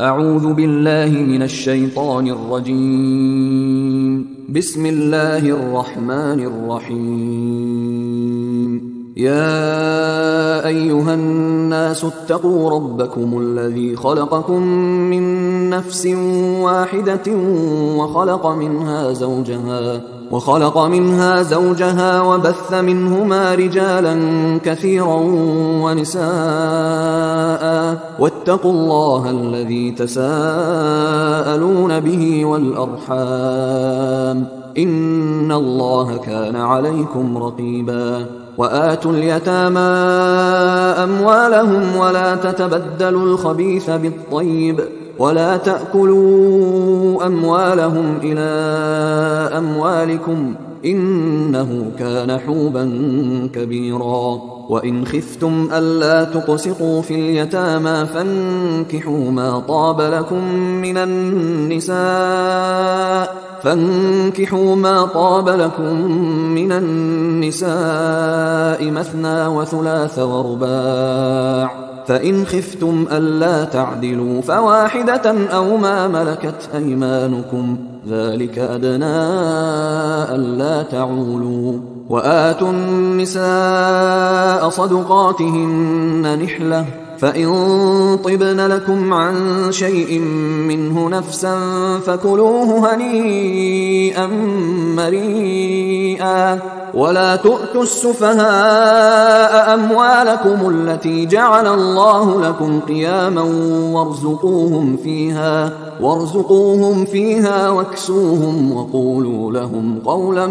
أعوذ بالله من الشيطان الرجيم. بسم الله الرحمن الرحيم. يا أيها الناس اتقوا ربكم الذي خلقكم من نفس واحدة وخلق منها زوجها وبث منهما رجالا كثيرا ونساء، واتقوا الله الذي تساءلون به والأرحام، إن الله كان عليكم رقيبا. وآتوا اليتامى أموالهم ولا تتبدلوا الخبيث بالطيب، ولا تأكلوا أموالهم إلى أموالكم، إنه كان حوبا كبيرا. وإن خفتم ألا تقسطوا في اليتامى فانكحوا ما طاب لكم من النساء مثنى وثلاث ورباع، فإن خفتم ألا تعدلوا فواحدة أو ما ملكت أيمانكم، ذلك أدنى ألا تعولوا. وآتوا النساء صدقاتهن نحلة، فإن طبن لكم عن شيء منه نفسا فكلوه هنيئا مريئا. ولا تؤتوا السفهاء أموالكم التي جعل الله لكم قياما وارزقوهم فيها واكسوهم وقولوا لهم قولا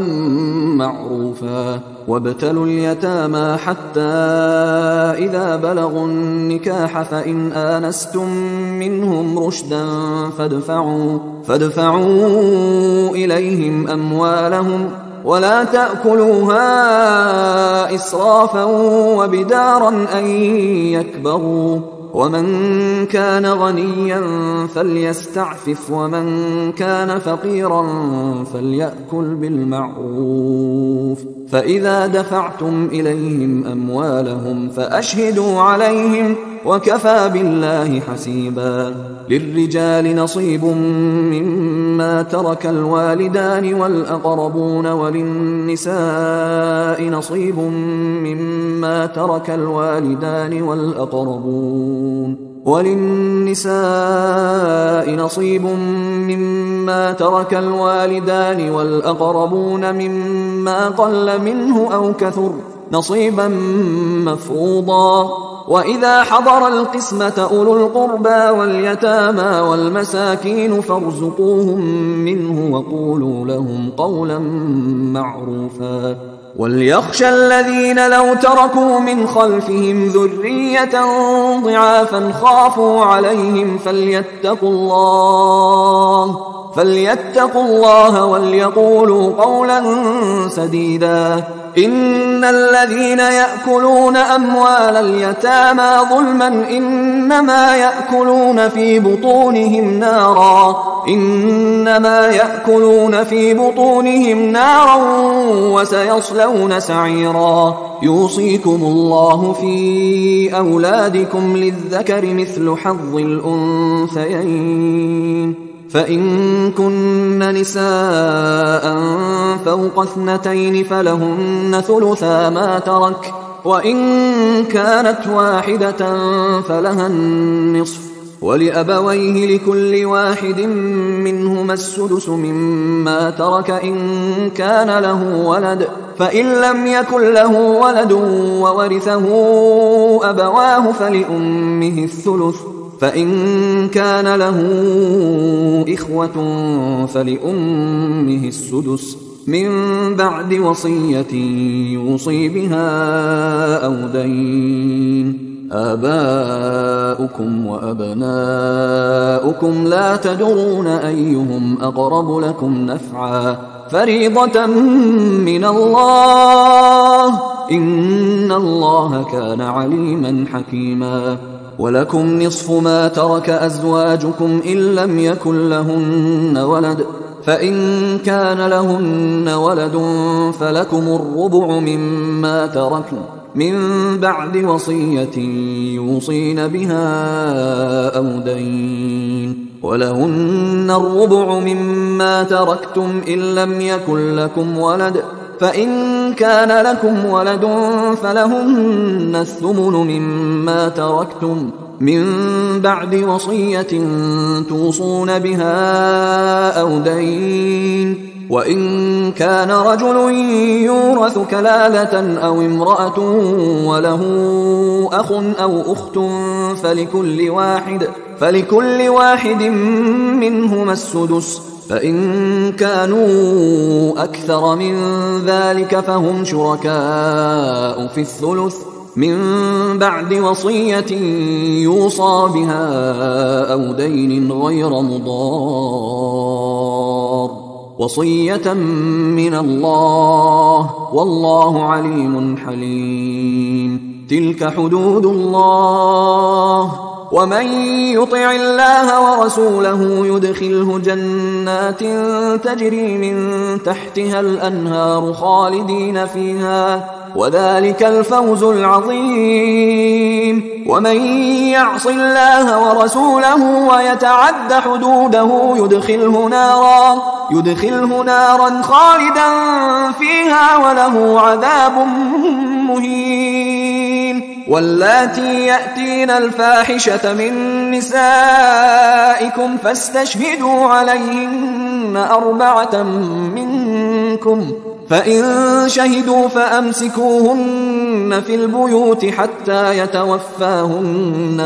معروفا. وابتلوا اليتامى حتى إذا بلغوا النكاح، فإن آنستم منهم رشدا فادفعوا إليهم أموالهم، ولا تأكلوها إسرافا وبدارا أن يكبروا. ومن كان غنيا فليستعفف، ومن كان فقيرا فليأكل بالمعروف. فإذا دفعتم إليهم أموالهم فأشهدوا عليهم، وكفى بالله حسيبا. للرجال نصيب مما ترك الوالدان والأقربون، وللنساء نصيب مما ترك الوالدان والأقربون مما قل منه أو كثر، نصيبا مفروضا. وإذا حضر القسمة أولو القربى واليتامى والمساكين فارزقوهم منه وقولوا لهم قولا معروفا. وليخشى الذين لو تركوا من خلفهم ذرية ضعافا خافوا عليهم فليتقوا الله وليقولوا قولا سديدا. إن الذين يأكلون أموال اليتامى ظلما إنما يأكلون في بطونهم نارا وسيصلون سعيرا. يوصيكم الله في أولادكم للذكر مثل حظ الأنثيين، فإن كن نساء فوق 2 فلهن ثلثا ما ترك، وإن كانت واحدة فلها النصف، ولأبويه لكل واحد منهما السدس مما ترك إن كان له ولد، فإن لم يكن له ولد وورثه أبواه فلأمه الثلث، فإن كان له إخوة فلأمه السدس من بعد وصية يوصي بها أو دين. آباؤكم وأبناؤكم لا تدرون أيهم أقرب لكم نفعا، فريضة من الله، إن الله كان عليما حكيما. ولكم نصف ما ترك أزواجكم إن لم يكن لهن ولد، فإن كان لهن ولد فلكم الربع مما تركن من بعد وصية يوصين بها أو دين، ولهن الربع مما تركتم إن لم يكن لكم ولد، فإن كان لكم ولد فلهن الثمن مما تركتم من بعد وصية توصون بها أو دين، وإن كان رجل يورث كلالة أو امرأة وله أخ أو أخت فلكل واحد منهما السدس، فإن كانوا أكثر من ذلك فهم شركاء في الثلث من بعد وصية يوصى بها أو دين غير مضار، وصية من الله والله عليم حليم. تلك حدود الله، ومن يطع الله ورسوله يدخله جنات تجري من تحتها الأنهار خالدين فيها، وذلك الفوز العظيم. ومن يعص الله ورسوله ويتعد حدوده يدخله نارا خالدا فيها وله عذاب مهين. واللاتي يأتين الفاحشة من نسائكم فاستشهدوا عليهن 4 منكم، فإن شهدوا فأمسكوهن في البيوت حتى يتوفاهن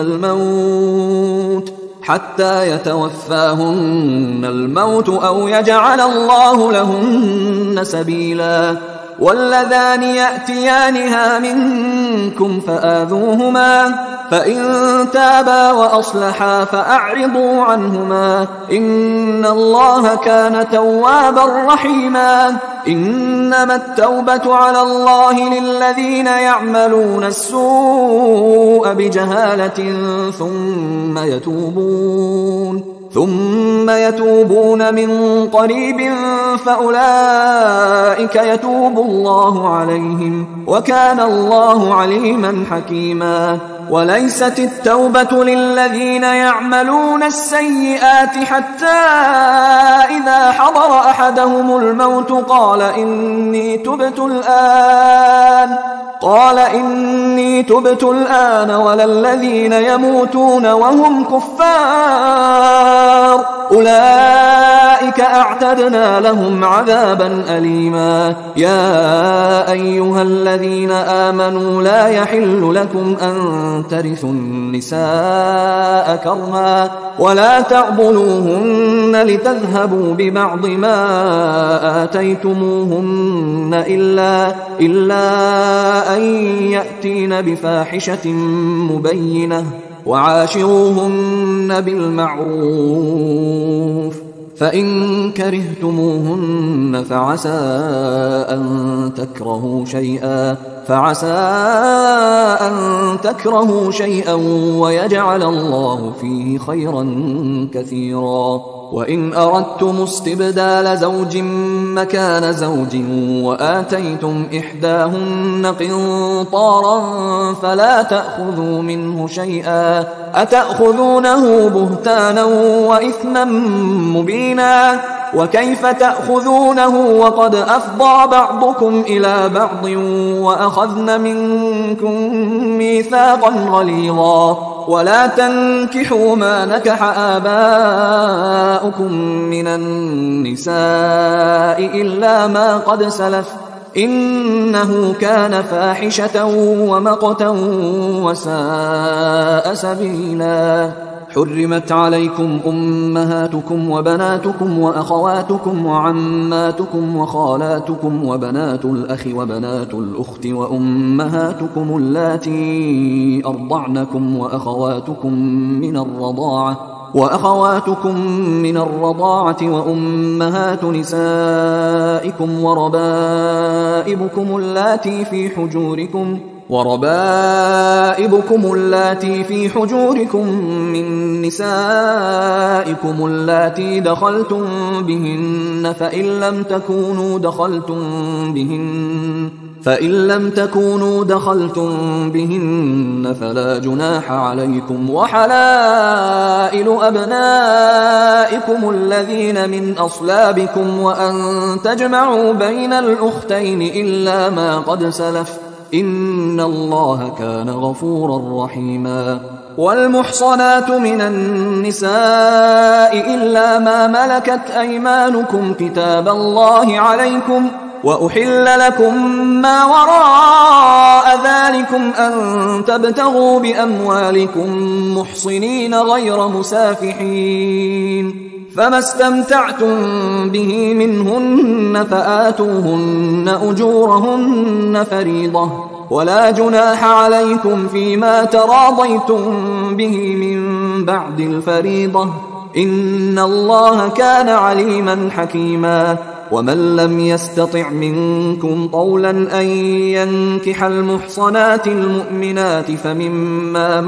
الموت أو يجعل الله لهن سبيلا. واللذان يأتيانها منكم فآذوهما، فإن تابا وأصلحا فأعرضوا عنهما، إن الله كان توابا رحيما. إنما التوبة على الله للذين يعملون السوء بجهالة ثم يتوبون من قريب فأولئك يتوب الله عليهم، وكان الله عليما حكيما. وليست التوبة للذين يعملون السيئات حتى إذا حضر أحدهم الموت قال إني تبت الآن ولا الذين يموتون وهم كفار، أولئك أعتدنا لهم عذابا أليما. يا أيها الذين آمنوا لا يحل لكم أن ترثوا النساء كرها ولا تعضلوهن لتذهبوا ببعض ما آتيتموهن إلا أن يأتين بفاحشة مبينة، وعاشروهن بالمعروف، فإن كرهتموهن فعسى أن تكرهوا شيئا ويجعل الله فيه خيرا كثيرا. وإن أردتم استبدال زوج مكان زوج وآتيتم إحداهن قنطارا فلا تأخذوا منه شيئا، أتأخذونه بهتانا وإثما مبينا؟ وكيف تأخذونه وقد أفضى بعضكم إلى بعض وأخذن منكم ميثاقا غليظا؟ ولا تنكحوا ما نكح آباؤكم من النساء إلا ما قد سلف، إنه كان فاحشة ومقتا وساء سبيلا. حرمت عليكم أمهاتكم وبناتكم وأخواتكم وعماتكم وخالاتكم وبنات الأخ وبنات الأخت وأمهاتكم اللاتي أرضعنكم وأخواتكم من الرضاعة وأمهات نسائكم وربائبكم اللاتي في حجوركم من نسائكم اللاتي دخلتم بهن، فإن لم تكونوا دخلتم بهن فإن لم تكونوا دخلتم بهن فلا جناح عليكم، وحلائل أبنائكم الذين من أصلابكم، وأن تجمعوا بين الأختين إلا ما قد سلف، إن الله كان غفورا رحيما. والمحصنات من النساء إلا ما ملكت أيمانكم كتاب الله عليكم، وأحل لكم ما وراء ذلكم أن تبتغوا بأموالكم محصنين غير مسافحين، فما استمتعتم به منهن فآتوهن أجورهن فريضة، ولا جناح عليكم فيما تراضيتم به من بعد الفريضة، إن الله كان عليما حكيما. ومن لم يستطع منكم طولا أن ينكح المحصنات المؤمنات فمما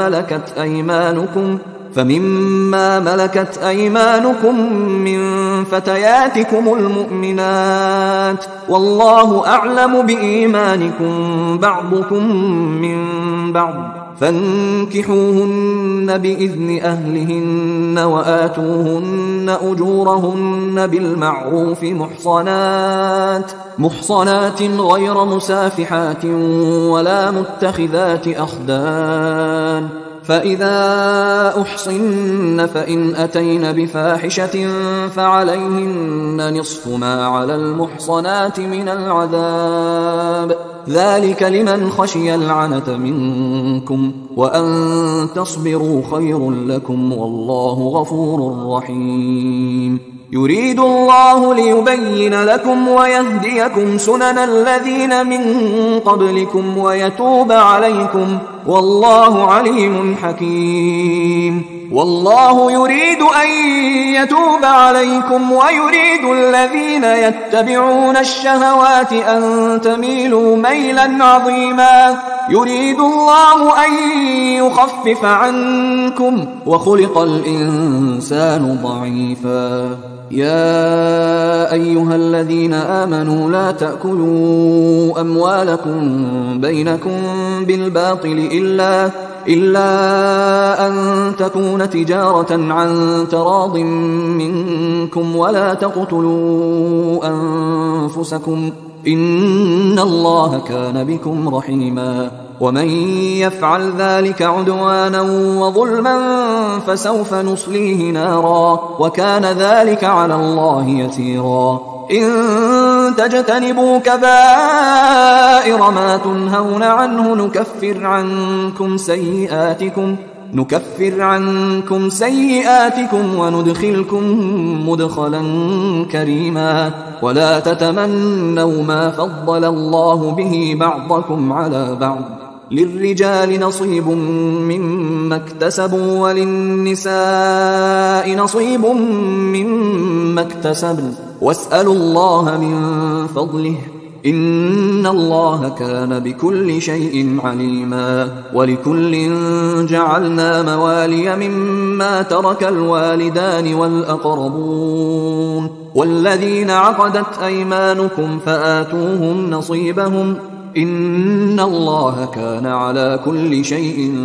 ملكت أيمانكم من فتياتكم المؤمنات، والله أعلم بإيمانكم بعضكم من بعض، فانكحوهن بإذن أهلهن وآتوهن أجورهن بالمعروف محصنات غير مسافحات ولا متخذات أخدان، فإذا أحصن فإن أتين بفاحشة فعليهن نصف ما على المحصنات من العذاب، ذلك لمن خشي العنة منكم، وأن تصبروا خير لكم، والله غفور رحيم. يريد الله ليبين لكم ويهديكم سنن الذين من قبلكم ويتوب عليكم، والله عليم حكيم. والله يريد أن يتوب عليكم ويريد الذين يتبعون الشهوات أن تميلوا ميلا عظيما. يريد الله أن يخفف عنكم وخلق الإنسان ضعيفا. يا أيها الذين آمنوا لا تأكلوا أموالكم بينكم بالباطل إلا أن تكون تجارة عن تراض منكم، ولا تقتلوا أنفسكم، إن الله كان بكم رحيما. ومن يفعل ذلك عدوانا وظلما فسوف نصليه نارا، وكان ذلك على الله يسيرا. إن تجتنبوا كبائر ما تنهون عنه نكفر عنكم سيئاتكم وندخلكم مدخلا كريما. ولا تتمنوا ما فضل الله به بعضكم على بعض، للرجال نصيب مما اكتسبوا وللنساء نصيب مما اكتسبن، واسألوا الله من فضله، إن الله كان بكل شيء عليما. ولكل جعلنا موالي مما ترك الوالدان والأقربون والذين عقدت أيمانكم فآتوهم نصيبهم، إن الله كان على كل شيء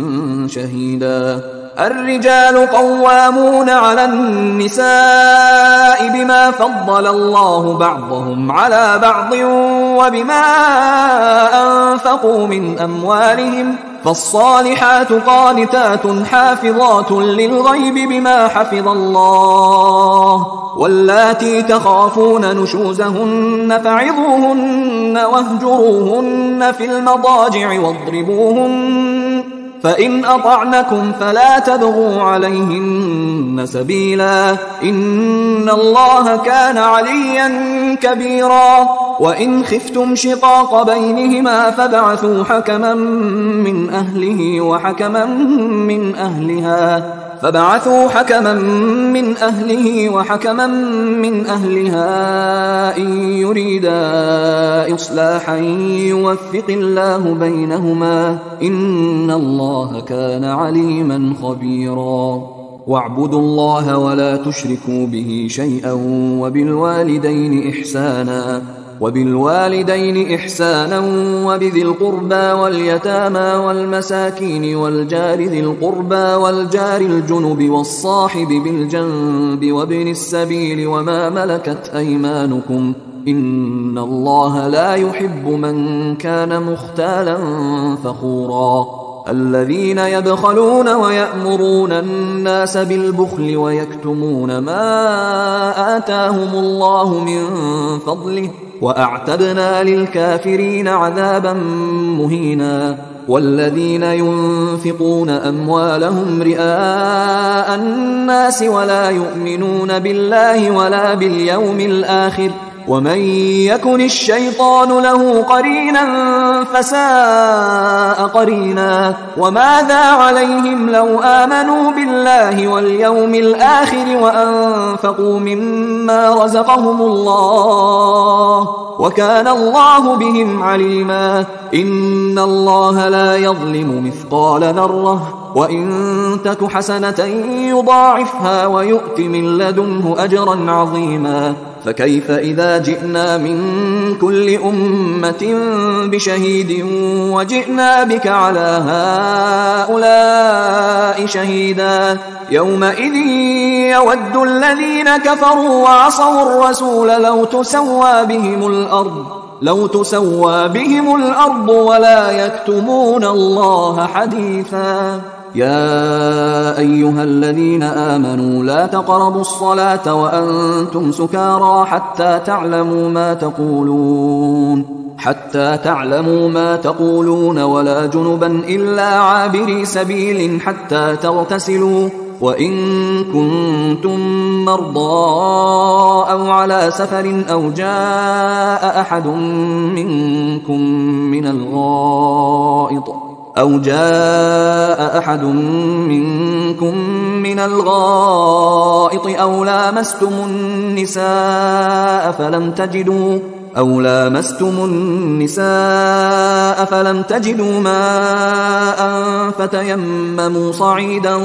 شهيدا. الرجال قوامون على النساء بما فضل الله بعضهم على بعض وبما أنفقوا من أموالهم، فالصالحات قانتات حافظات للغيب بما حفظ الله. واللاتي تخافون نشوزهن فعظوهن واهجروهن في المضاجع واضربوهن، فإن أطعنكم فلا تبغوا عليهن سبيلا، إن الله كان عليا كبيرا. وإن خفتم شقاق بينهما فابعثوا حكما من أهله وحكما من أهلها إن يريدا إصلاحا يوفق الله بينهما، إن الله كان عليما خبيرا. واعبدوا الله ولا تشركوا به شيئا وبالوالدين إحسانا، وبالوالدين إحسانا وبذي القربى واليتامى والمساكين والجار ذي القربى والجار الجنب والصاحب بالجنب وابن السبيل وما ملكت أيمانكم إن الله لا يحب من كان مختالا فخورا الذين يبخلون ويأمرون الناس بالبخل ويكتمون ما آتاهم الله من فضله وأعتدنا للكافرين عذابا مهينا والذين ينفقون أموالهم رئاء الناس ولا يؤمنون بالله ولا باليوم الآخر ومن يكن الشيطان له قرينا فساء قرينا وماذا عليهم لو آمنوا بالله واليوم الآخر وأنفقوا مما رزقهم الله وكان الله بهم عليما إن الله لا يظلم مثقال ذرة وإن تك حسنة يضاعفها ويؤت من لدنه أجرا عظيما فكيف إذا جئنا من كل أمة بشهيد وجئنا بك على هؤلاء شهيدا يومئذ يود الذين كفروا وعصوا الرسول لو تسوى بهم الأرض ولا يكتمون الله حديثا يا أيها الذين آمنوا لا تقربوا الصلاة وأنتم سكارى حتى تعلموا ما تقولون ولا جنبا إلا عابري سبيل حتى تغتسلوا وإن كنتم مرضى أو على سفر أو جاء أحد منكم من الغائط أو لامستم النساء فلم تجدوا ماء فتيمموا صعيدا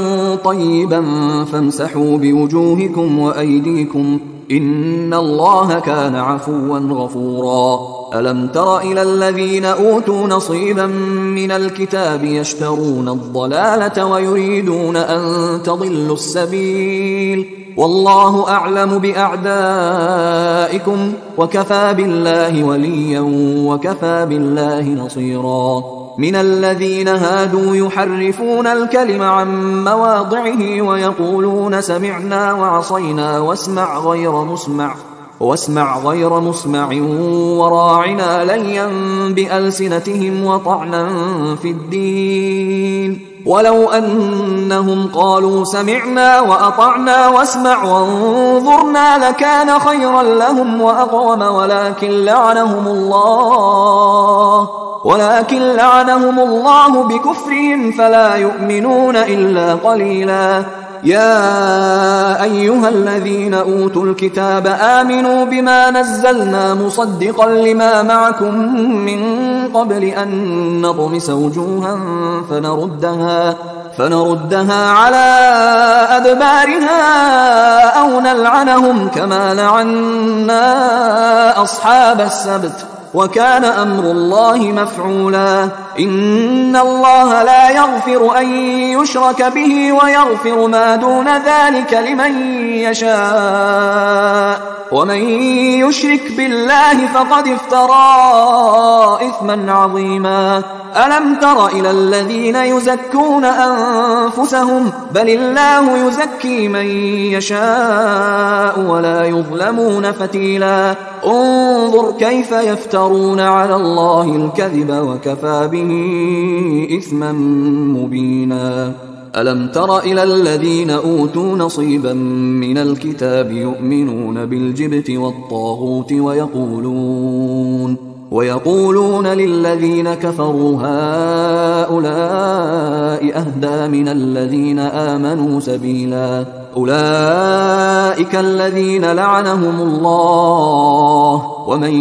طيبا فامسحوا بوجوهكم وأيديكم إن الله كان عفوا غفورا ألم تر إلى الذين أوتوا نصيبا من الكتاب يشترون الضلالة ويريدون أن تضلوا السبيل والله أعلم بأعدائكم وكفى بالله وليا وكفى بالله نصيرا من الذين هادوا يحرفون الكلم عن مواضعه ويقولون سمعنا وعصينا واسمع غير مسمع وراعنا ليا بألسنتهم وطعنا في الدين ولو أنهم قالوا سمعنا وأطعنا واسمع وانظرنا لكان خيرا لهم وأقوم ولكن لعنهم الله بكفرهم فلا يؤمنون إلا قليلا يا أيها الذين أوتوا الكتاب آمنوا بما نزلنا مصدقا لما معكم من قبل أن نطمس وجوها فنردها على أدبارها أو نلعنهم كما لعنا أصحاب السبت وكان أمر الله مفعولا إن الله لا يغفر أن يشرك به ويغفر ما دون ذلك لمن يشاء ومن يشرك بالله فقد افترى إثما عظيما ألم تر إلى الذين يزكون أنفسهم بل الله يزكي من يشاء ولا يظلمون فتيلا انظر كيف يفترون على الله الكذب وكفى به إثما مبينا ألم تر إلى الذين أوتوا نصيبا من الكتاب يؤمنون بالجبت والطاغوت ويقولون للذين كفروا هؤلاء أهدى من الذين آمنوا سبيلا أولئك الذين لعنهم الله ومن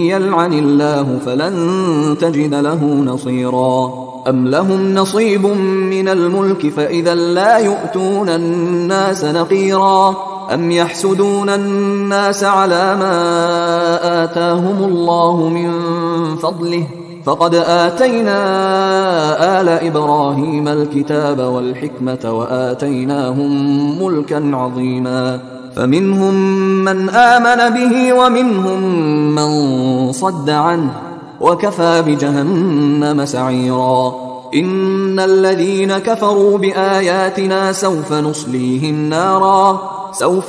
يلعن الله فلن تجد له نصيرا أم لهم نصيب من الملك فإذا لا يؤتون الناس نقيرا أم يحسدون الناس على ما آتاهم الله من فضله فقد آتينا آل إبراهيم الكتاب والحكمة وآتيناهم ملكا عظيما فمنهم من آمن به ومنهم من صد عنه وكفى بجهنم سعيرا إن الذين كفروا بآياتنا سوف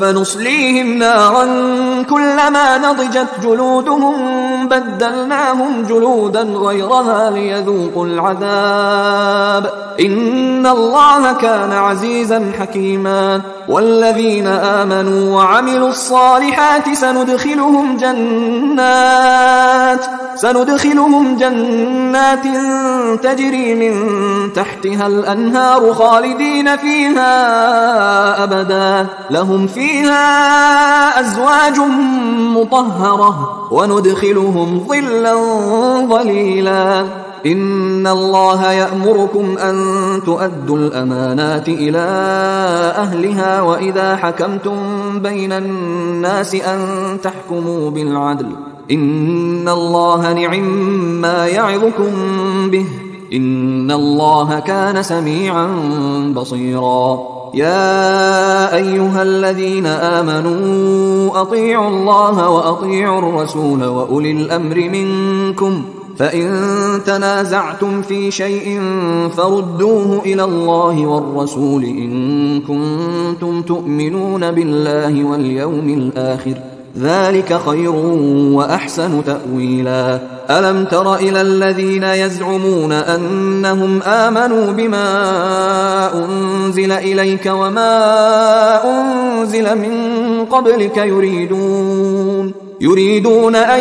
نصليهم نارا كلما نضجت جلودهم بدلناهم جلودا غيرها ليذوقوا العذاب إن الله كان عزيزا حكيما والذين آمنوا وعملوا الصالحات سندخلهم جنات تجري من تحتها الأنهار خالدين فيها أبدا لهم فيها أزواج مطهرة وندخلهم ظلا ظليلا إن الله يأمركم أن تؤدوا الأمانات إلى أهلها وإذا حكمتم بين الناس أن تحكموا بالعدل إن الله نعم يعظكم به إن الله كان سميعا بصيرا يا أيها الذين آمنوا أطيعوا الله وأطيعوا الرسول وأولي الأمر منكم فإن تنازعتم في شيء فردوه إلى الله والرسول إن كنتم تؤمنون بالله واليوم الآخر ذلك خير وأحسن تأويلا ألم تر إلى الذين يزعمون أنهم آمنوا بما أنزل إليك وما أنزل من قبلك يريدون أن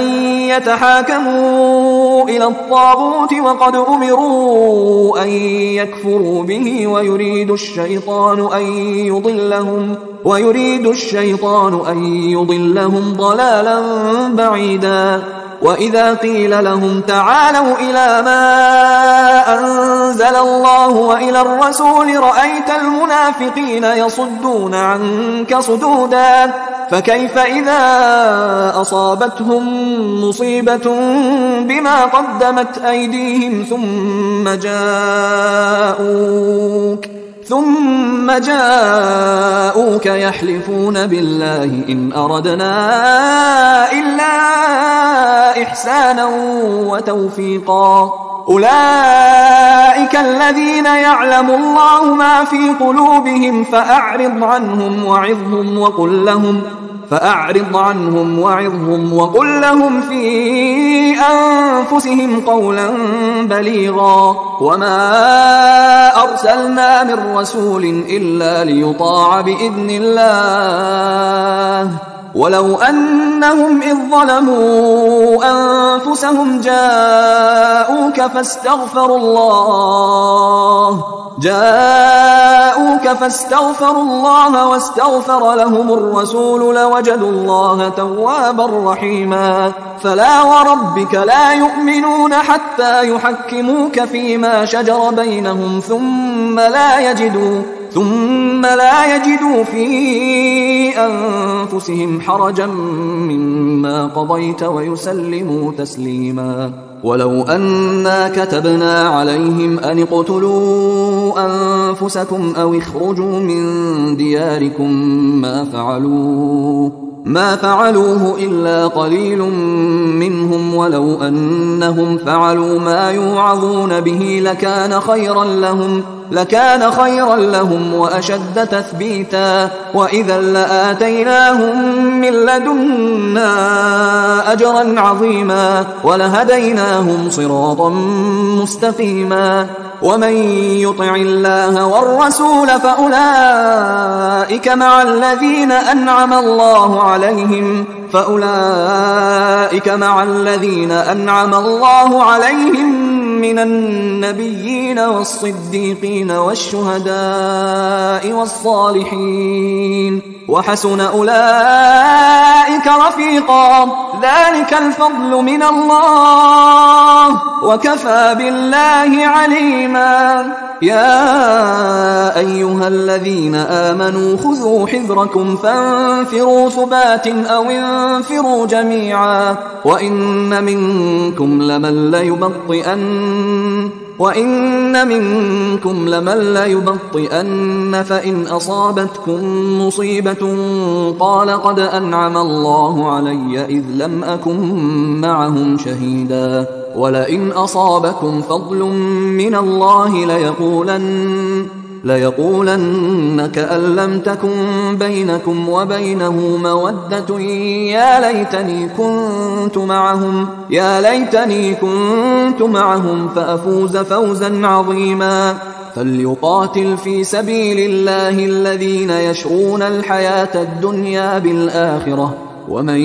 يتحاكموا إلى الطاغوت وقد أمروا أن يكفروا به ويريد الشيطان أن يضلهم ضلالا بعيدا وإذا قيل لهم تعالوا إلى ما أنزل الله وإلى الرسول رأيت المنافقين يصدون عنك صدودا فكيف إذا أصابتهم مصيبة بما قدمت أيديهم ثم جاءوك يحلفون بالله إن أردنا إلا إحسانا وتوفيقا أولئك الذين يعلم الله ما في قلوبهم فأعرض عنهم وقل لهم في أنفسهم قولا بليغا وما أرسلنا من رسول إلا ليطاع بإذن الله ولو أنهم إذ ظلموا أنفسهم جاءوك فاستغفروا الله واستغفر لهم الرسول لوجدوا الله توابا رحيما فلا وربك لا يؤمنون حتى يحكموك فيما شجر بينهم ثم لا يجدوا في أنفسهم حرجا مما قضيت ويسلموا تسليما ولو أنا كتبنا عليهم أن اقتلوا أنفسكم أو اخرجوا من دياركم ما فعلوه إلا قليل منهم ولو أنهم فعلوا ما يوعظون به لكان خيرا لهم وأشد تثبيتا وإذا لآتيناهم من لدنا أجرا عظيما ولهديناهم صراطا مستقيما ومن يطع الله والرسول فأولئك مع الذين أنعم الله عليهم من النبيين والصديقين والشهداء والصالحين وحسن أولئك رفيقا ذلك الفضل من الله وكفى بالله عليما يا أيها الذين آمنوا خذوا حذركم فانفروا ثبات أو انفروا جميعا وإن منكم لمن ليبطئن فإن أصابتكم مصيبة قال قد أنعم الله علي إذ لم أكن معهم شهيدا ولئن أصابكم فضل من الله ليقولن كأن لم تكن بينكم وبينه مودة يا ليتني كنت معهم فأفوز فوزا عظيما فليقاتل في سبيل الله الذين يشرون الحياة الدنيا بالآخرة ومن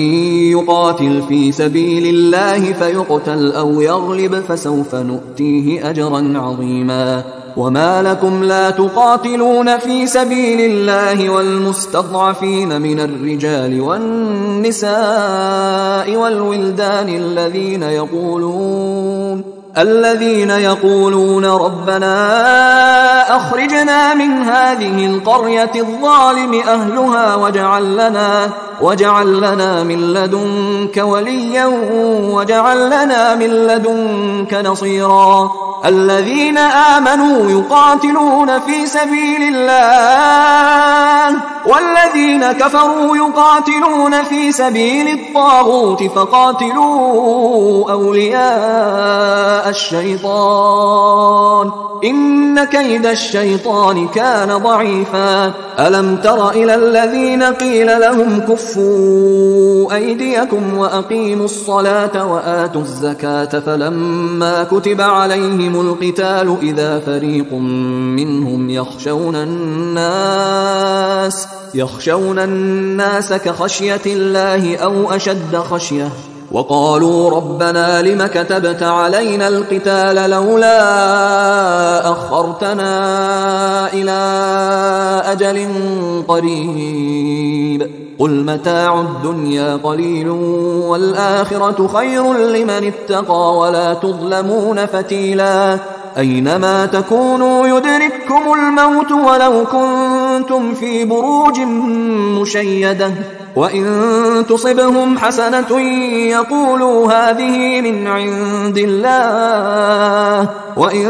يقاتل في سبيل الله فيقتل أو يغلب فسوف نؤتيه أجرا عظيما وما لكم لا تقاتلون في سبيل الله والمستضعفين من الرجال والنساء والولدان الذين يقولون ربنا أخرجنا من هذه القرية الظالم أهلها واجعل لنا من لدنك وليا واجعل لنا من لدنك نصيرا الذين آمنوا يقاتلون في سبيل الله والذين كفروا يقاتلون في سبيل الطاغوت فقاتلوا أولياء الشيطان إن كيد الشيطان كان ضعيفا ألم تر إلى الذين قيل لهم كفوا أيديكم وأقيموا الصلاة وآتوا الزكاة فلما كتب عليهم القتال إذا فريق منهم يخشون الناس كخشية الله أو أشد خشية وقالوا ربنا لم كتبت علينا القتال لولا أخرتنا إلى أجل قريب قل متاع الدنيا قليل والآخرة خير لمن اتقى ولا تظلمون فتيلا أينما تكونوا يدرككم الموت ولو كنتم في بروج مشيدة وإن تصبهم حسنة يقولوا هذه من عند الله وإن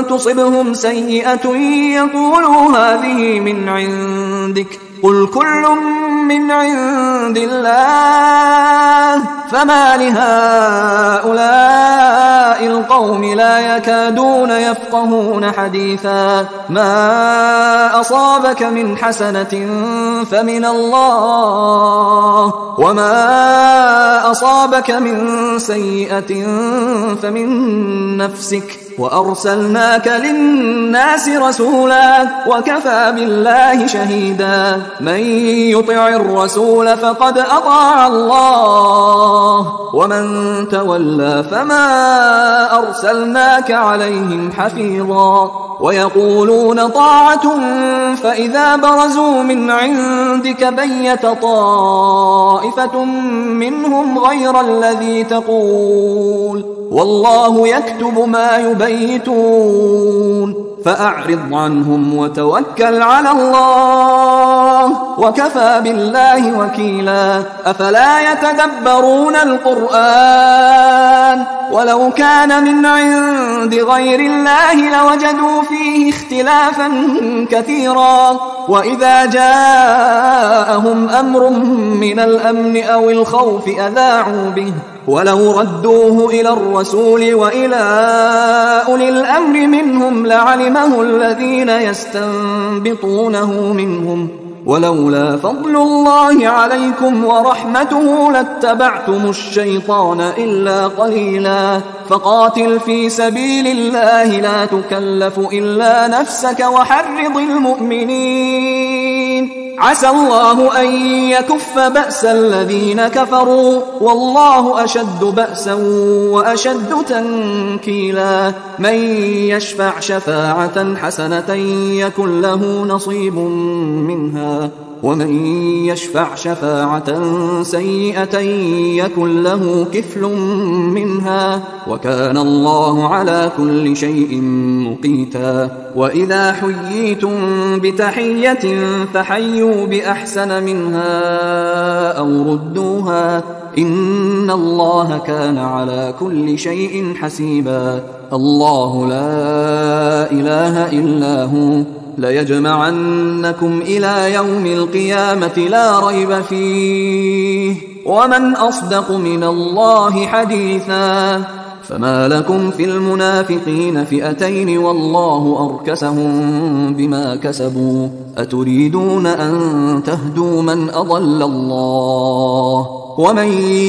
تصبهم سيئة يقولوا هذه من عندك قل كل من عند الله فما لهؤلاء القوم لا يكادون يفقهون حديثا ما أصابك من حسنة فمن الله وما أصابك من سيئة فمن نفسك وأرسلناك للناس رسولا وكفى بالله شهيدا من يطع الرسول فقد أطاع الله ومن تولى فما أرسلناك عليهم حفيظا ويقولون طاعة فإذا برزوا من عندك بيت طائفة منهم غير الذي تقول والله يكتب ما يبيتون فأعرض عنهم وتوكل على الله وكفى بالله وكيلا أفلا يتدبرون القرآن ولو كان من عند غير الله لوجدوا فيه اختلافا كثيرا وإذا جاءهم أمر من الأمن أو الخوف أذاعوا به ولو ردوه إلى الرسول وإلى أولي الأمر منهم لعلمه الذين يستنبطونه منهم ولولا فضل الله عليكم ورحمته لاتبعتم الشيطان إلا قليلا فقاتل في سبيل الله لا تكلف إلا نفسك وحرض المؤمنين عسى الله أن يكف بأس الذين كفروا والله أشد بأسا وأشد تنكيلا من يشفع شفاعة حسنة يكن له نصيب منها ومن يشفع شفاعة سيئة يكن له كفل منها وكان الله على كل شيء مقيتا. وإذا حييتم بتحية فحيوا بأحسن منها أو ردوها إن الله كان على كل شيء حسيبا. الله لا إله إلا هو ليجمعنكم إلى يوم القيامة لا ريب فيه ومن أصدق من الله حديثا. فما لكم في المنافقين فئتين والله أركسهم بما كسبوا أتريدون أن تهدوا من أضل الله ومن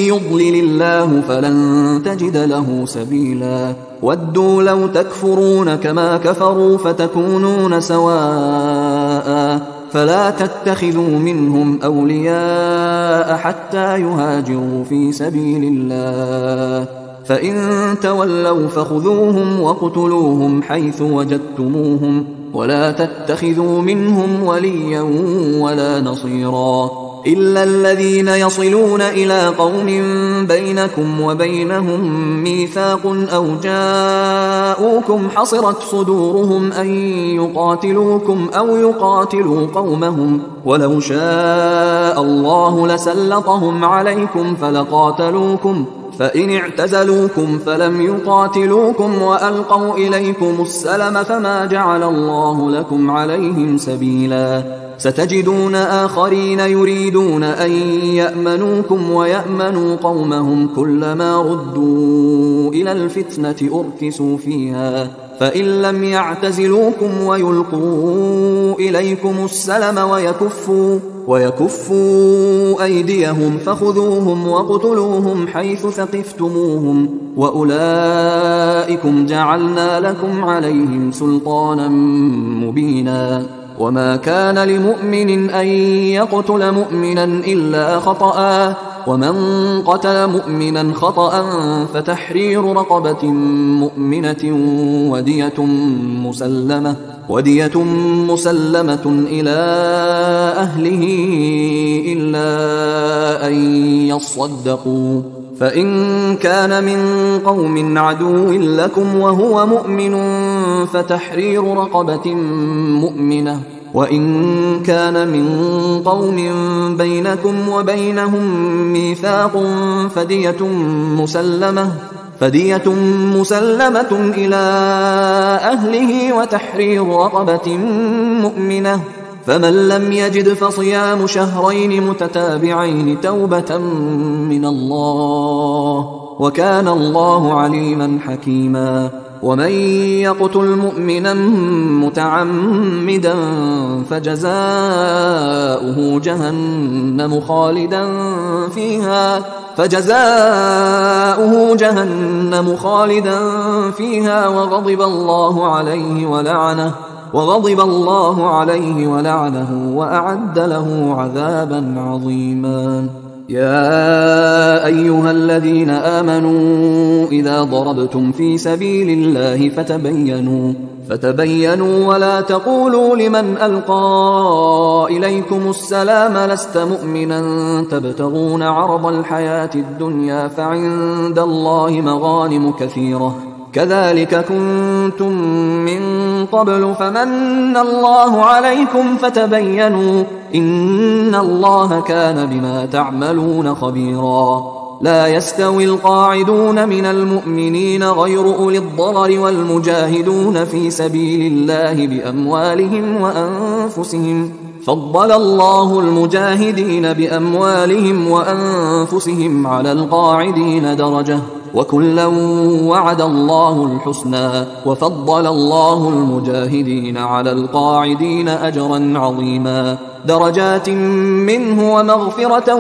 يضلل الله فلن تجد له سبيلا. ودوا لو تكفرون كما كفروا فتكونون سواء فلا تتخذوا منهم أولياء حتى يهاجروا في سبيل الله فإن تولوا فخذوهم وقتلوهم حيث وجدتموهم ولا تتخذوا منهم وليا ولا نصيرا إلا الذين يصلون إلى قوم بينكم وبينهم ميثاق أو جاءوكم حصرت صدورهم أن يقاتلوكم أو يقاتلوا قومهم ولو شاء الله لسلطهم عليكم فلقاتلوكم فإن اعتزلوكم فلم يقاتلوكم وألقوا إليكم السلم فما جعل الله لكم عليهم سبيلا. ستجدون آخرين يريدون أن يأمنوكم ويأمنوا قومهم كلما ردوا إلى الفتنة أركسوا فيها فإن لم يعتزلوكم ويلقوا إليكم السلم ويكفوا أيديهم فخذوهم وقتلوهم حيث ثقفتموهم وأولئكم جعلنا لكم عليهم سلطانا مبينا. وما كان لمؤمن أن يقتل مؤمنا إلا خطأ ومن قتل مؤمنا خطأ فتحرير رقبة مؤمنة ودية مسلمة إلى أهله إلا أن يصدقوا فإن كان من قوم عدو لكم وهو مؤمن فتحرير رقبة مؤمنة وإن كان من قوم بينكم وبينهم ميثاق فدية مسلمة إلى أهله وتحرير رقبة مؤمنة فمن لم يجد فصيام شهرين متتابعين توبة من الله وكان الله عليما حكيما. ومن يقتل مؤمنا متعمدا فجزاؤه جهنم خالدا فيها وغضب الله عليه ولعنه وأعد له عذابا عظيما. يا أيها الذين آمنوا إذا ضربتم في سبيل الله فتبينوا ولا تقولوا لمن ألقى إليكم السلام لست مؤمنا تبتغون عرض الحياة الدنيا فعند الله مغانم كثيرة كذلك كنتم من قبل فمن الله عليكم فتبينوا إن الله كان بما تعملون خبيرا. لا يستوي القاعدون من المؤمنين غير أولي الضرر والمجاهدون في سبيل الله بأموالهم وأنفسهم فضل الله المجاهدين بأموالهم وأنفسهم على القاعدين درجة وكلا وعد الله الحسنى وفضل الله المجاهدين على القاعدين أجرا عظيما درجات منه ومغفرة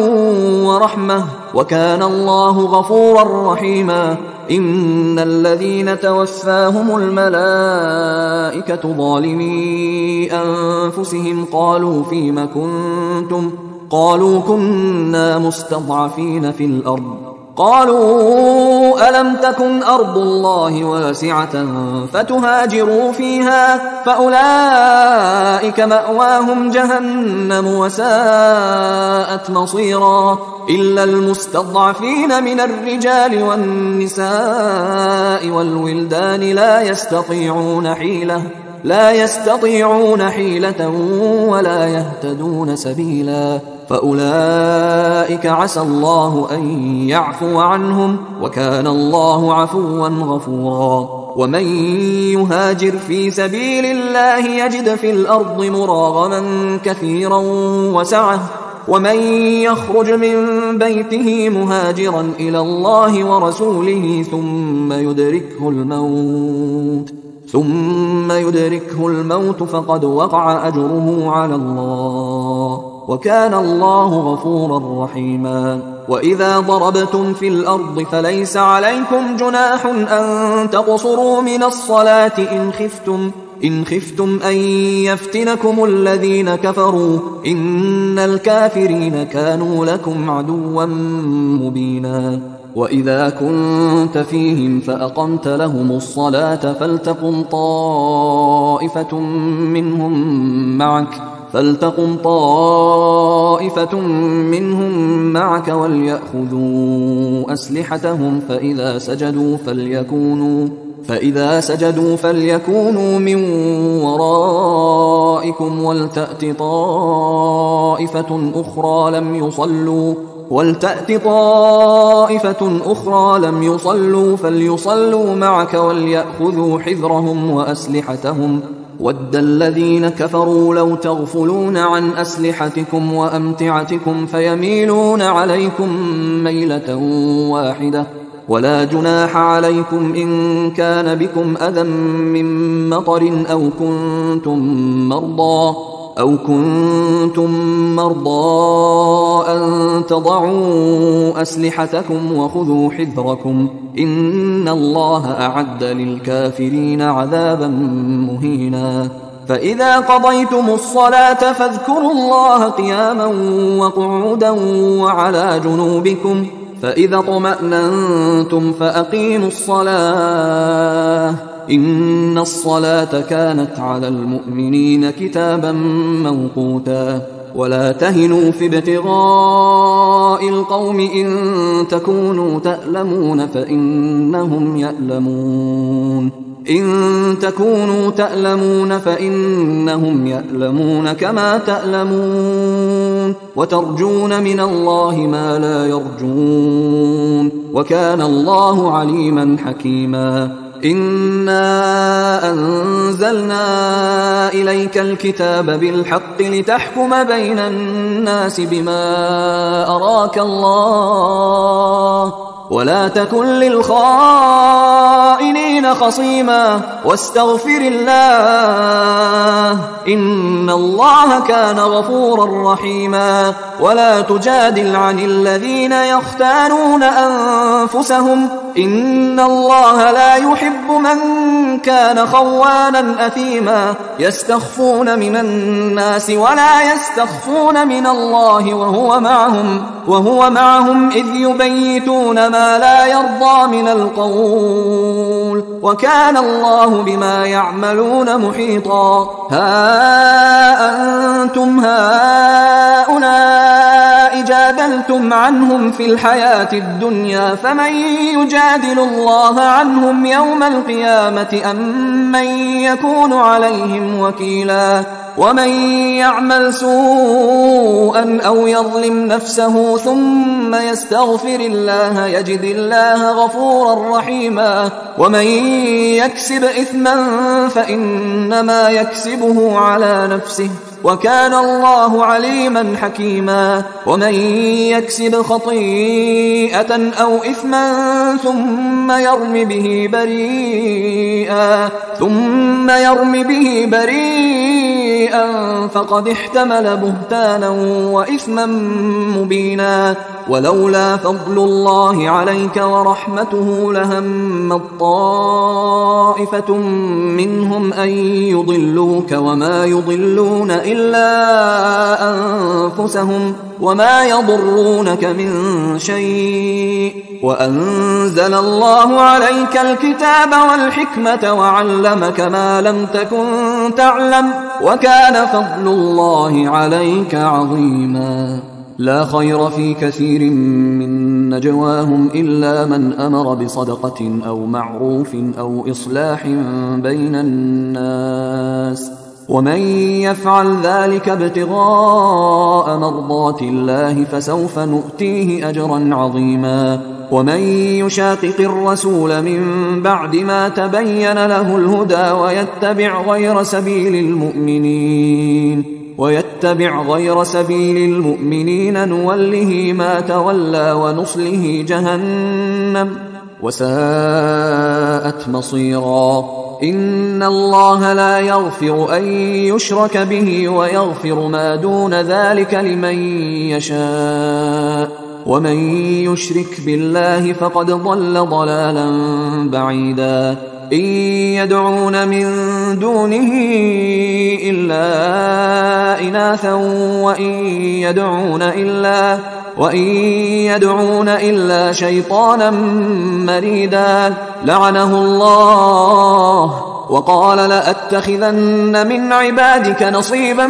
ورحمة وكان الله غفورا رحيما. إن الذين توفاهم الملائكة ظالمي أنفسهم قالوا فيم كنتم قالوا كنا مستضعفين في الأرض قالوا ألم تكن أرض الله واسعة فتهاجروا فيها فأولئك مأواهم جهنم وساءت مصيرا إلا المستضعفين من الرجال والنساء والولدان لا يستطيعون حيلة ولا يهتدون سبيلا فأولئك عسى الله أن يعفو عنهم وكان الله عفوا غفورا ومن يهاجر في سبيل الله يجد في الأرض مراغما كثيرا وسعة ومن يخرج من بيته مهاجرا إلى الله ورسوله ثم يدركه الموت فقد وقع أجره على الله وكان الله غفورا رحيما وإذا ضربتم في الأرض فليس عليكم جناح أن تقصروا من الصلاة إن خفتم أن يفتنكم الذين كفروا إن الكافرين كانوا لكم عدوا مبينا وإذا كنت فيهم فأقمت لهم الصلاة فلتقم طائفة منهم معك وليأخذوا أسلحتهم فإذا سجدوا فليكونوا من ورائكم ولتأت طائفة أخرى لم يصلوا فليصلوا معك وليأخذوا حذرهم وأسلحتهم ود الذين كفروا لو تغفلون عن أسلحتكم وأمتعتكم فيميلون عليكم ميلة واحدة ولا جناح عليكم إن كان بكم أذى من مطر أو كنتم مرضى أن تضعوا أسلحتكم وخذوا حذركم إن الله أعد للكافرين عذابا مهينا فإذا قضيتم الصلاة فاذكروا الله قياما وقعودا وعلى جنوبكم فإذا اطمأننتم فأقيموا الصلاة إن الصلاة كانت على المؤمنين كتابا موقوتا ولا تهنوا في ابتغاء القوم إن تكونوا تألمون فإنهم يألمون كما تألمون وترجون من الله ما لا يرجون وكان الله عليما حكيما إنا أنزلنا إليك الكتاب بالحق لتحكم بين الناس بما أراك الله ولا تكن للخائنين خصيما واستغفر الله إن الله كان غفورا رحيما ولا تجادل عن الذين يختانون أنفسهم إن الله لا يحب من كان خوانا أثيما يستخفون من الناس ولا يستخفون من الله وهو معهم إذ يبيتون ما لا يرضى من القول وكان الله بما يعملون محيطا ها أنتم هؤلاء جادلتم عنهم في الحياة الدنيا فمن يجادل الله عنهم يوم القيامة أم من يكون عليهم وكيلا ومن يعمل سوءا أو يظلم نفسه ثم يستغفر الله يجد الله غفورا رحيما ومن يكسب إثما فإنما يكسبه على نفسه وكان الله عليما حكيما ومن يكسب خطيئة أو إثما ثم يرم به بريئا شيئا فقد احتمل بهتانا وإثما مبينا. ولولا فضل الله عليك ورحمته لهمت طائفة منهم أن يضلوك وما يضلون إلا أنفسهم وما يضرونك من شيء. وأنزل الله عليك الكتاب والحكمة وعلمك ما لم تكن تعلم وكان فضل الله عليك عظيما. لا خير في كثير من نجواهم إلا من أمر بصدقة أو معروف أو إصلاح بين الناس ومن يفعل ذلك ابتغاء مرضات الله فسوف نؤتيه أجرا عظيما. ومن يشاقق الرسول من بعد ما تبين له الهدى ويتبع غير سبيل المؤمنين نوله ما تولى ونصله جهنم وساءت مصيرا. إن الله لا يغفر أن يشرك به ويغفر ما دون ذلك لمن يشاء ومن يشرك بالله فقد ضل ضلالا بعيدا. إن يدعون من دونه إلا إناثا وإن يدعون إلا شيطانا مريدا لعنه الله وقال لأتخذن من عبادك نصيبا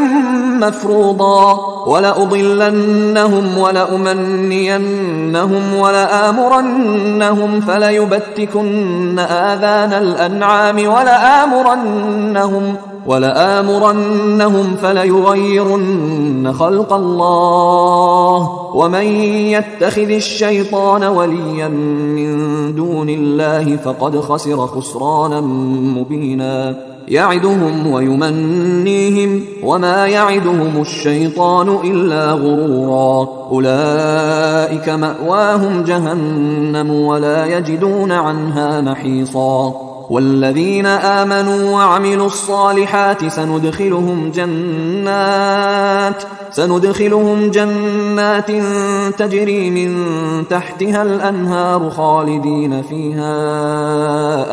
مفروضا ولأضلنهم ولأمنينهم ولآمرنهم فليبتكن آذان الأنعام ولآمرنهم فليغيرن خلق الله ومن يتخذ الشيطان وليا من دون الله فقد خسر خسرانا مبينا. يعدهم ويمنيهم وما يعدهم الشيطان إلا غرورا. أولئك مأواهم جهنم ولا يجدون عنها محيصا. والذين آمنوا وعملوا الصالحات سندخلهم جنات تجري من تحتها الأنهار خالدين فيها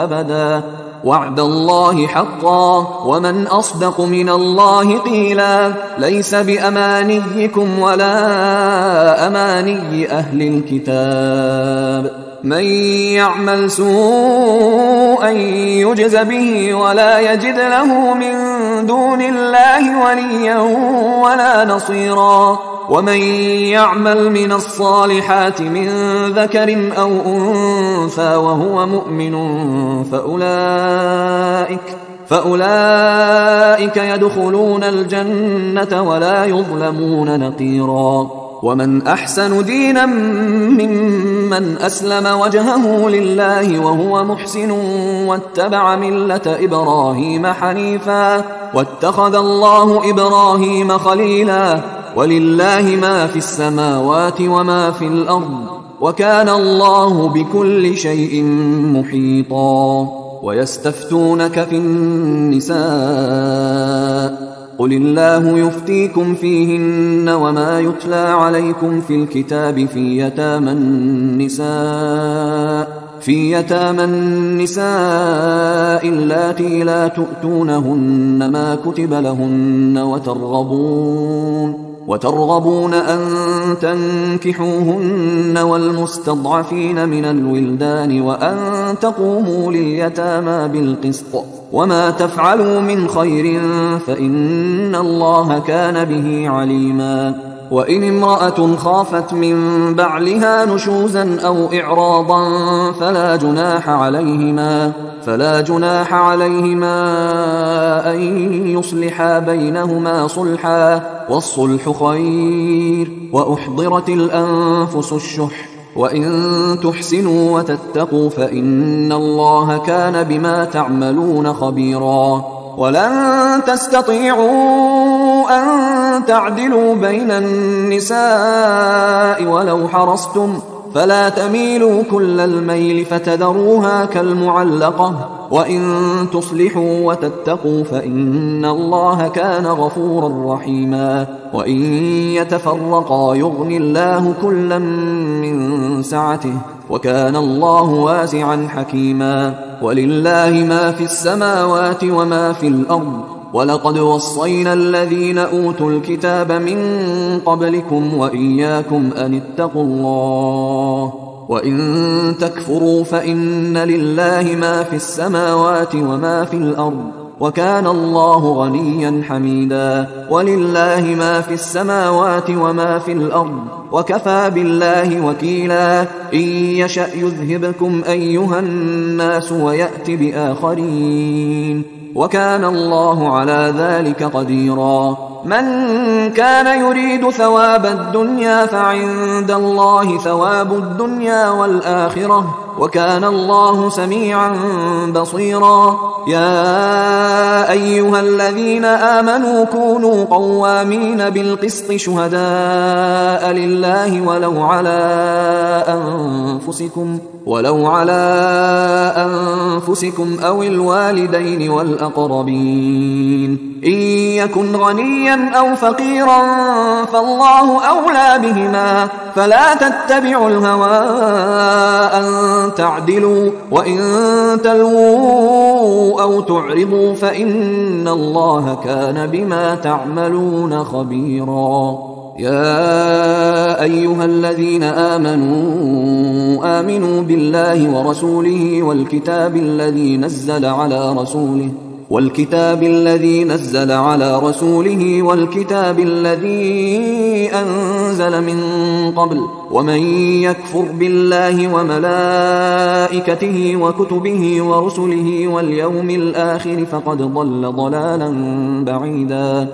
أبدا وعد الله حقا ومن أصدق من الله قيلا. ليس بأمانيكم ولا أماني أهل الكتاب. من يعمل سوءا يجز به ولا يجد له من دون الله وليا ولا نصيرا. ومن يعمل من الصالحات من ذكر أو أنثى وهو مؤمن فأولئك يدخلون الجنة ولا يظلمون نقيرا. ومن أحسن دينا ممن أسلم وجهه لله وهو محسن واتبع ملة إبراهيم حنيفا واتخذ الله إبراهيم خليلا. ولله ما في السماوات وما في الأرض وكان الله بكل شيء محيطا. ويستفتونك في النساء قل الله يفتيكم فيهن وما يتلى عليكم في الكتاب في يتامى النساء اللاتي لا تؤتونهن ما كتب لهن وترغبون أن تنكحوهن والمستضعفين من الولدان وأن تقوموا لليتامى بالقسط وما تفعلوا من خير فإن الله كان به عليما. وإن امرأة خافت من بعلها نشوزا أو إعراضا فلا جناح عليهما أن يصلحا بينهما صلحا والصلح خير. وأحضرت الأنفس الشح وإن تحسنوا وتتقوا فإن الله كان بما تعملون خبيرا. ولن تستطيعوا أن تعدلوا بين النساء ولو حرصتم فلا تميلوا كل الميل فتذروها كالمعلقة وإن تصلحوا وتتقوا فإن الله كان غفورا رحيما وإن يتفرقا يغني الله كلا من سعته وكان الله واسعا حكيما ولله ما في السماوات وما في الأرض ولقد وصينا الذين أوتوا الكتاب من قبلكم وإياكم أن اتقوا الله وإن تكفروا فإن لله ما في السماوات وما في الأرض وكان الله غنيا حميدا ولله ما في السماوات وما في الأرض وكفى بالله وكيلا إن يشأ يذهبكم أيها الناس ويأت بآخرين وكان الله على ذلك قديرا من كان يريد ثواب الدنيا فعند الله ثواب الدنيا والآخرة وكان الله سميعا بصيرا يا أيها الذين آمنوا كونوا قوامين بالقسط شهداء لله ولو على أنفسكم أو الوالدين والأقربين إن يكن غنيا أو فقيرا فالله أولى بهما فلا تتبعوا الهوى أن تعدلوا وإن تلووا أو تعرضوا فإن الله كان بما تعملون خبيرا يا أيها الذين آمنوا بالله ورسوله والكتاب الذي نزل على رسوله والكتاب الذي أنزل من قبل ومن يكفر بالله وملائكته وكتبه ورسله واليوم الآخر فقد ضل ضلالا بعيدا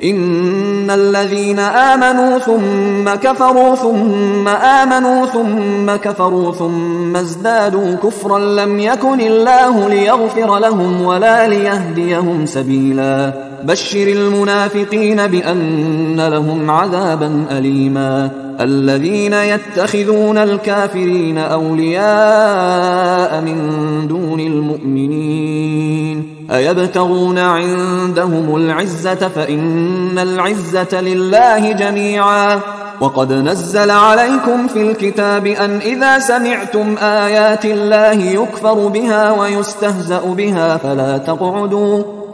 إن الذين آمنوا ثم كفروا ثم آمنوا ثم كفروا ثم ازدادوا كفرا لم يكن الله ليغفر لهم ولا ليهديهم سبيلا بشر المنافقين بأن لهم عذابا أليما الذين يتخذون الكافرين أولياء من دون المؤمنين أيبتغون عندهم العزة فإن العزة لله جميعا وقد نزل عليكم في الكتاب أن إذا سمعتم آيات الله يكفر بها ويستهزأ بها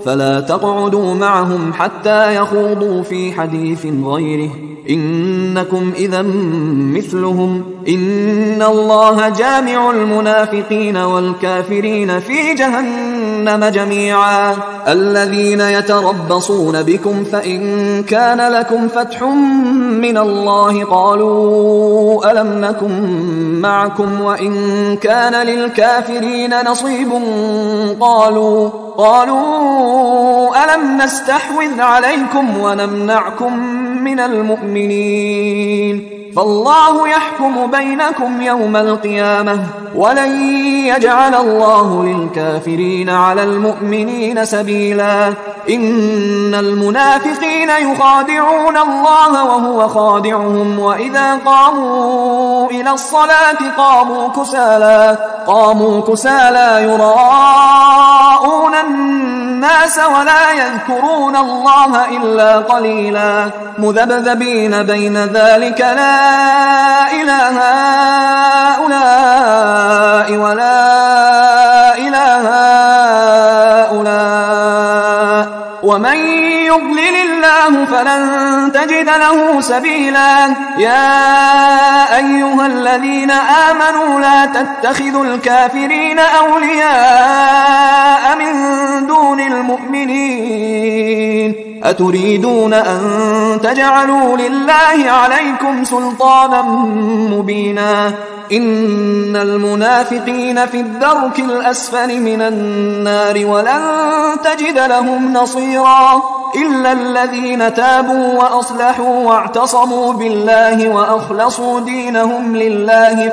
فلا تقعدوا معهم حتى يخوضوا في حديث غيره إنكم إذا مثلهم إن الله جامع المنافقين والكافرين في جهنم جميعا الذين يتربصون بكم فإن كان لكم فتح من الله قالوا ألم نكن معكم وإن كان للكافرين نصيب قالوا ألم نستحوذ عليكم ونمنعكم من المؤمنين فالله يحكم بينكم يوم القيامة ولن يجعل الله للكافرين على المؤمنين سبيلا إن المنافقين يخادعون الله وهو خادعهم وإذا قاموا إلى الصلاة قاموا كسالى يراءون الناس ولا يذكرون الله إلا قليلا مذبذبين بين ذلك لا إله هؤلاء ولا إله هؤلاء ومن يضلل الله فلن تجد له سبيلا يا أيها الذين آمنوا لا تتخذوا الكافرين أولياء من دون المؤمنين أتريدون أن تجعلوا لله عليكم سلطانا مبينا إن المنافقين في الدرك الأسفل من النار ولن تجد لهم نصيرا إلا الذين تابوا وأصلحوا واعتصموا بالله وأخلصوا دينهم لله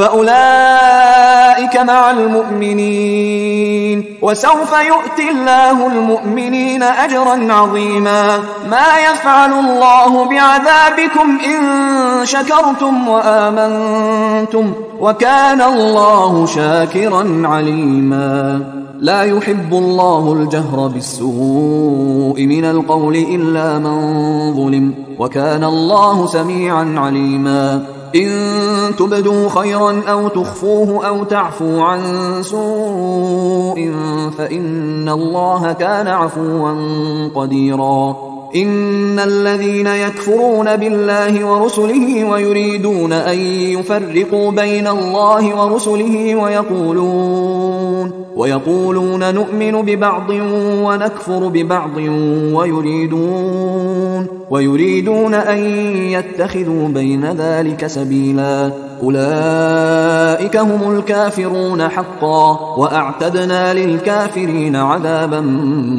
فأولئك مع المؤمنين، وسوف يؤتي الله المؤمنين أجرا عظيما. ما يفعل الله بعذابكم إن شكرتم وآمنتم، وكان الله شاكرا عليما. لا يحب الله الجهر بالسوء من القول إلا من ظلم، وكان الله سميعا عليما. إن تبدوا خيرا أو تخفوه أو تعفوا عن سوء فإن الله كان عفوا قديرا. إن الذين يكفرون بالله ورسله ويريدون أن يفرقوا بين الله ورسله ويقولون نؤمن ببعض ونكفر ببعض ويريدون أن يتخذوا بين ذلك سبيلا. أولئك هم الكافرون حقا، وأعتدنا للكافرين عذابا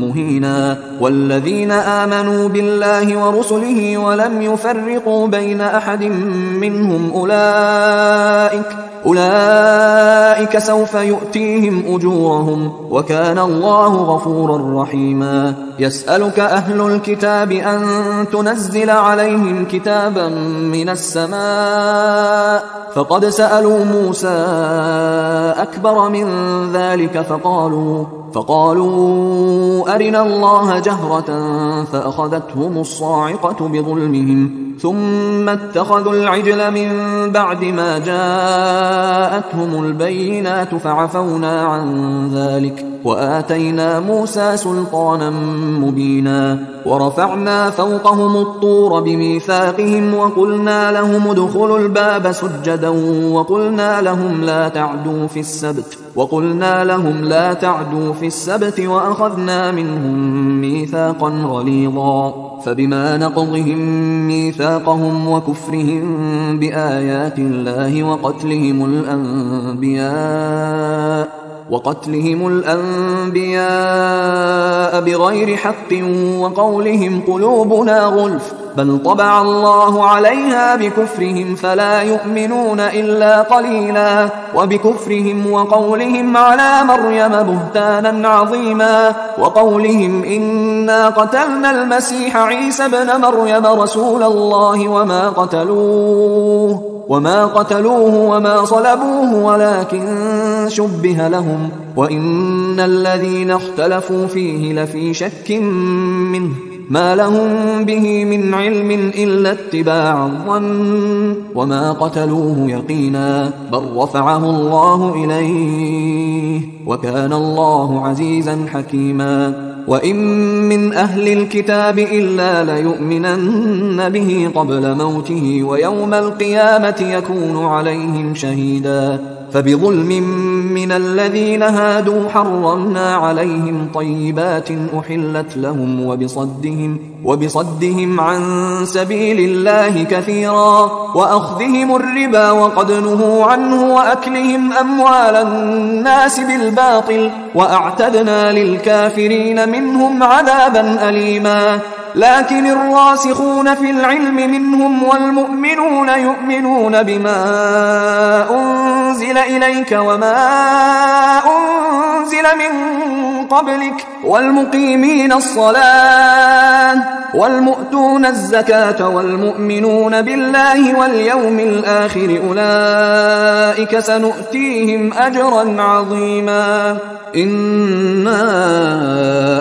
مهينا. والذين آمنوا بالله ورسله ولم يفرقوا بين أحد منهم أولئك سوف يؤتيهم أجورهم، وكان الله غفورا رحيما. يسألك أهل الكتاب أن تنزل عليهم كتابا من السماء، فقد سألوا موسى أكبر من ذلك فقالوا أرنا الله جهرة فأخذتهم الصاعقة بظلمهم، ثم اتخذوا العجل من بعد ما جاءتهم البينات فعفونا عن ذلك وآتينا موسى سلطانا مبينا. ورفعنا فوقهم الطور بميثاقهم وقلنا لهم ادخلوا الباب سجدا وقلنا لهم لا تعدوا في السبت وأخذنا منهم ميثاقا غليظا. فبما نقضهم ميثاقهم وكفرهم بآيات الله وقتلهم الأنبياء بغير حق وقولهم قلوبنا غلف، بل طبع الله عليها بكفرهم فلا يؤمنون إلا قليلا. وبكفرهم وقولهم على مريم بهتانا عظيما، وقولهم إنا قتلنا المسيح عيسى ابن مريم رسول الله وما قتلوه وما صلبوه ولكن شبه لهم، وإن الذين اختلفوا فيه لفي شك منه ما لهم به من علم إلا اتباع الظن، وما قتلوه يقينا بل رفعه الله إليه، وكان الله عزيزا حكيما. وإن من أهل الكتاب إلا ليؤمنن به قبل موته ويوم القيامة يكون عليهم شهيدا. فبظلم من الذين هادوا حرمنا عليهم طيبات أحلت لهم وبصدهم عن سبيل الله كثيرا، وأخذهم الربا وقد نهوا عنه وأكلهم أموال الناس بالباطل، وأعتدنا للكافرين منهم عذابا أليما. لكن الراسخون في العلم منهم والمؤمنون يؤمنون بما أنزل إليك وما أنزل من قبلك والمقيمين الصلاة والمؤتون الزكاة والمؤمنون بالله واليوم الآخر أولئك سنؤتيهم أجرا عظيما. إنا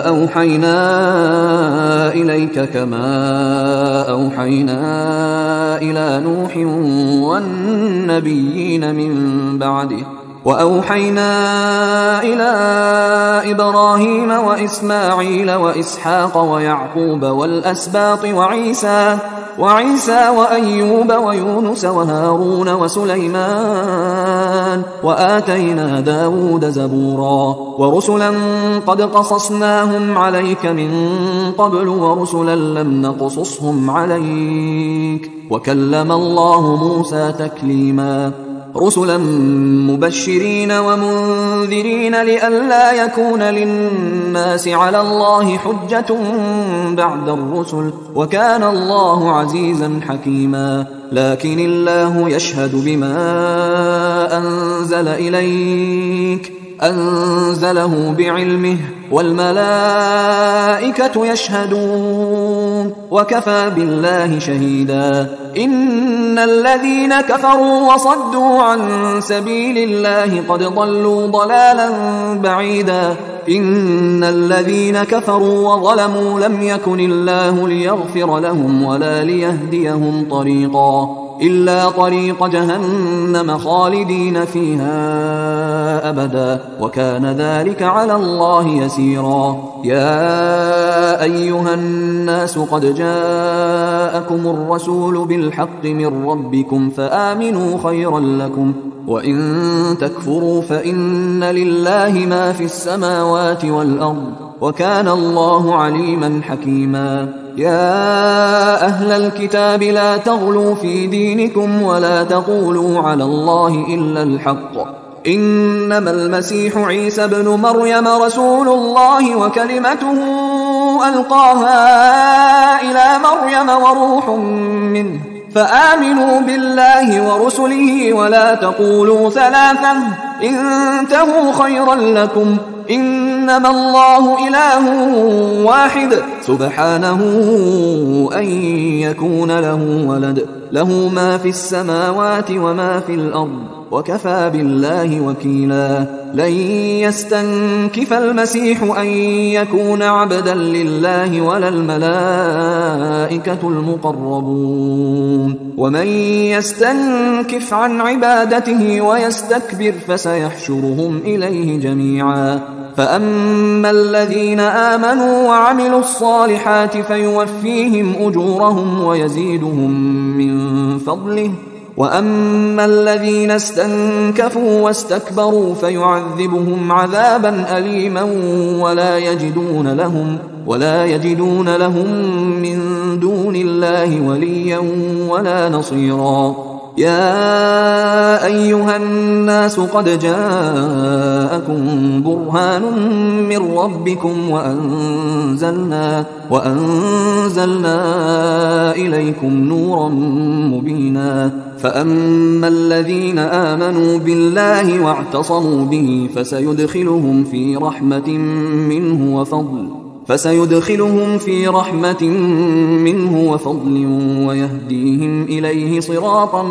أوحينا إليك كما أوحينا إلى نوح والنبيين من بعده، وأوحينا إلى إبراهيم وإسماعيل وإسحاق ويعقوب والأسباط وعيسى وأيوب ويونس وهارون وسليمان، وآتينا داود زبورا. ورسلا قد قصصناهم عليك من قبل ورسلا لم نقصصهم عليك، وكلم الله موسى تكليما. رسلا مبشرين ومنذرين لئلا يكون للناس على الله حجة بعد الرسل، وكان الله عزيزا حكيما. لكن الله يشهد بما أنزل إليك أنزله بعلمه والملائكة يشهدون وكفى بالله شهيدا. إن الذين كفروا وصدوا عن سبيل الله قد ضلوا ضلالا بعيدا. إن الذين كفروا وظلموا لم يكن الله ليغفر لهم ولا ليهديهم طريقا إلا طريق جهنم خالدين فيها أبدا، وكان ذلك على الله يسيرا. يا أيها الناس قد جاءكم الرسول بالحق من ربكم فآمنوا خيرا لكم، وإن تكفروا فإن لله ما في السماوات والأرض، وكان الله عليما حكيما. يا أهل الكتاب لا تغلوا في دينكم ولا تقولوا على الله إلا الحق، إنما المسيح عيسى ابن مريم رسول الله وكلمته ألقاها إلى مريم وروح منه، فآمنوا بالله ورسله ولا تقولوا ثلاثة انتهوا خيرا لكم، إنما الله إله واحد سبحانه أن يكون له ولد، له ما في السماوات وما في الأرض، وكفى بالله وكيلا. لن يستنكف المسيح أن يكون عبدا لله ولا الملائكة المقربون، ومن يستنكف عن عبادته ويستكبر فسيحشرهم إليه جميعا. فأما الذين آمنوا وعملوا الصالحات فيوفيهم أجورهم ويزيدهم من فضله، وأما الذين استنكفوا واستكبروا فيعذبهم عذابا أليما ولا يجدون لهم من دون الله وليا ولا نصيرا. يا أيها الناس قد جاءكم برهان من ربكم وأنزلنا إليكم نورا مبينا. فأما الذين آمنوا بالله واعتصموا به فسيدخلهم في رحمة منه وفضل ويهديهم إليه صراطا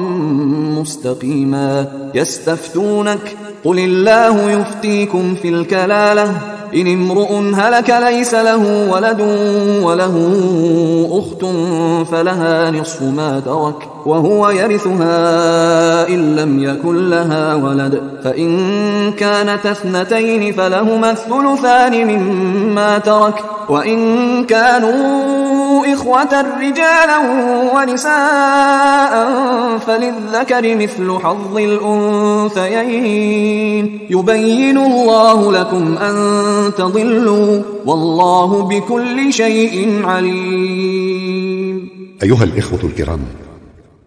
مستقيما. يستفتونك قل الله يفتيكم في الكلالة إن امرؤ هلك ليس له ولد وله أخت فلها نصف ما ترك وهو يرثها إن لم يكن لها ولد، فإن كانت اثنتين فلهما الثلثان مما ترك، وإن كانوا إخوة رجالا ونساء فللذكر مثل حظ الأنثيين. يبين الله لكم أن تضلوا والله بكل شيء عليم. أيها الإخوة الكرام،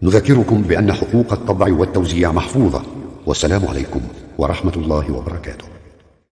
نذكركم بأن حقوق الطبع والتوزيع محفوظة، والسلام عليكم ورحمة الله وبركاته.